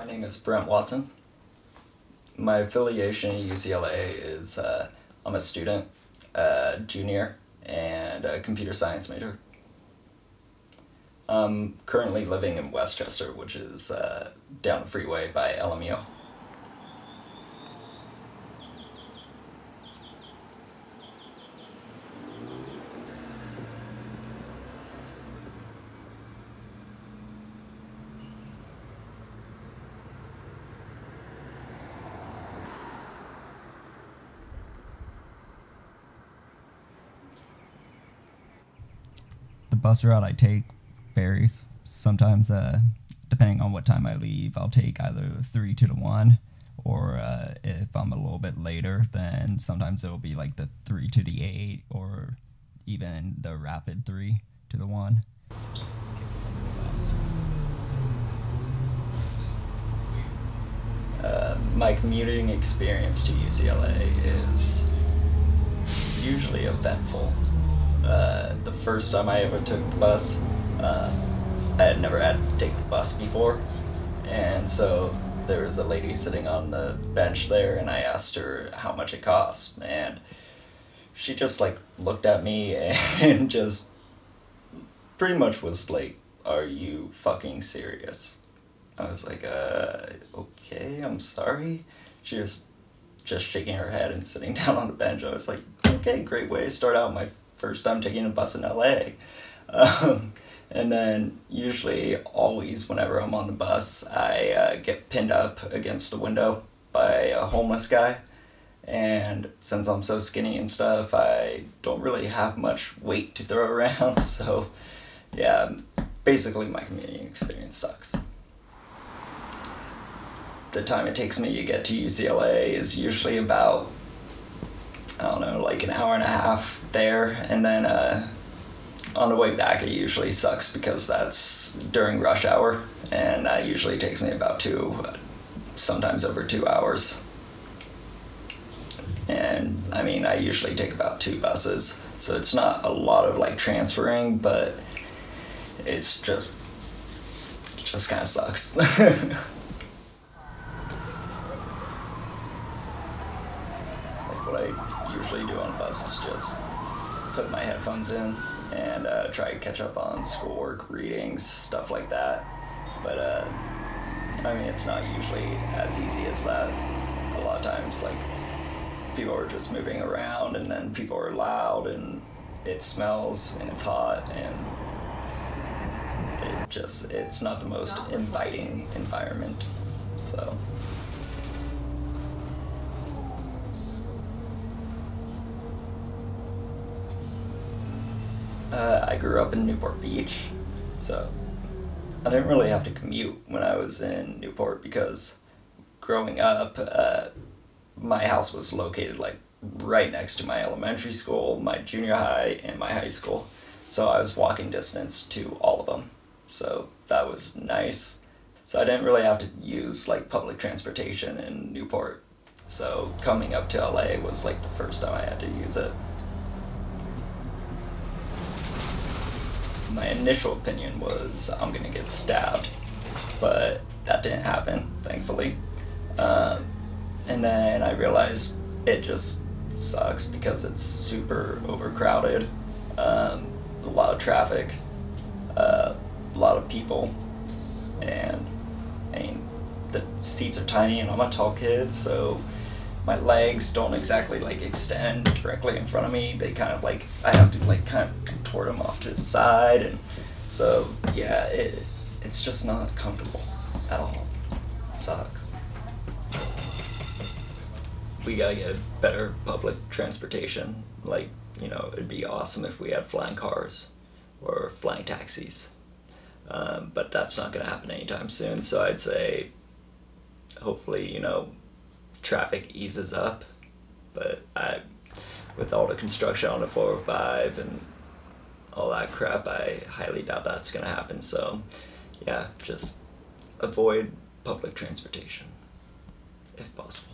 My name is Brent Watson. My affiliation at UCLA is I'm a student, junior, and a computer science major. I'm currently living in Westchester, which is down the freeway by LMU. The bus route I take varies. Sometimes, depending on what time I leave, I'll take either the 3 to the 1, or if I'm a little bit later, then sometimes it'll be like the 3 to the 8, or even the rapid 3 to the 1. My commuting experience to UCLA is usually eventful. The first time I ever took the bus, I had never had to take the bus before, and so there was a lady sitting on the bench there, and I asked her how much it cost, and she just like looked at me and just pretty much was like, "Are you fucking serious?" I was like, okay, I'm sorry. She was just shaking her head and sitting down on the bench. I was like, okay, great way to start out my first time taking a bus in LA. And then usually, always, whenever I'm on the bus, I get pinned up against the window by a homeless guy. And since I'm so skinny and stuff, I don't really have much weight to throw around. So yeah, basically my commuting experience sucks. The time it takes me to get to UCLA is usually about, I don't know, like an hour and a half there, and then on the way back it usually sucks because that's during rush hour, and that usually takes me about sometimes over 2 hours. And I mean, I usually take about 2 buses, so it's not a lot of like transferring, but it's just kind of sucks. What I usually do on the bus is just put my headphones in and try to catch up on schoolwork, readings, stuff like that. But I mean, it's not usually as easy as that. A lot of times, like, people are just moving around, and then people are loud, and it smells, and it's hot, and it's not the most inviting environment, so. I grew up in Newport Beach, so I didn't really have to commute when I was in Newport because growing up, my house was located like right next to my elementary school, my junior high, and my high school. So I was walking distance to all of them. So that was nice. So I didn't really have to use like public transportation in Newport. So coming up to LA was like the first time I had to use it. My initial opinion was I'm gonna get stabbed, but that didn't happen, thankfully. And then I realized it just sucks because it's super overcrowded, a lot of traffic, a lot of people, and I mean, the seats are tiny, and I'm a tall kid, so my legs don't exactly like extend directly in front of me. They kind of like, I have to like kind of contort them off to the side, and so yeah, it's just not comfortable at all. It sucks. We gotta get better public transportation. Like, you know, it'd be awesome if we had flying cars or flying taxis, but that's not gonna happen anytime soon. So I'd say hopefully, you know, traffic eases up, but with all the construction on the 405 and all that crap, I highly doubt that's gonna happen. So yeah, just avoid public transportation if possible.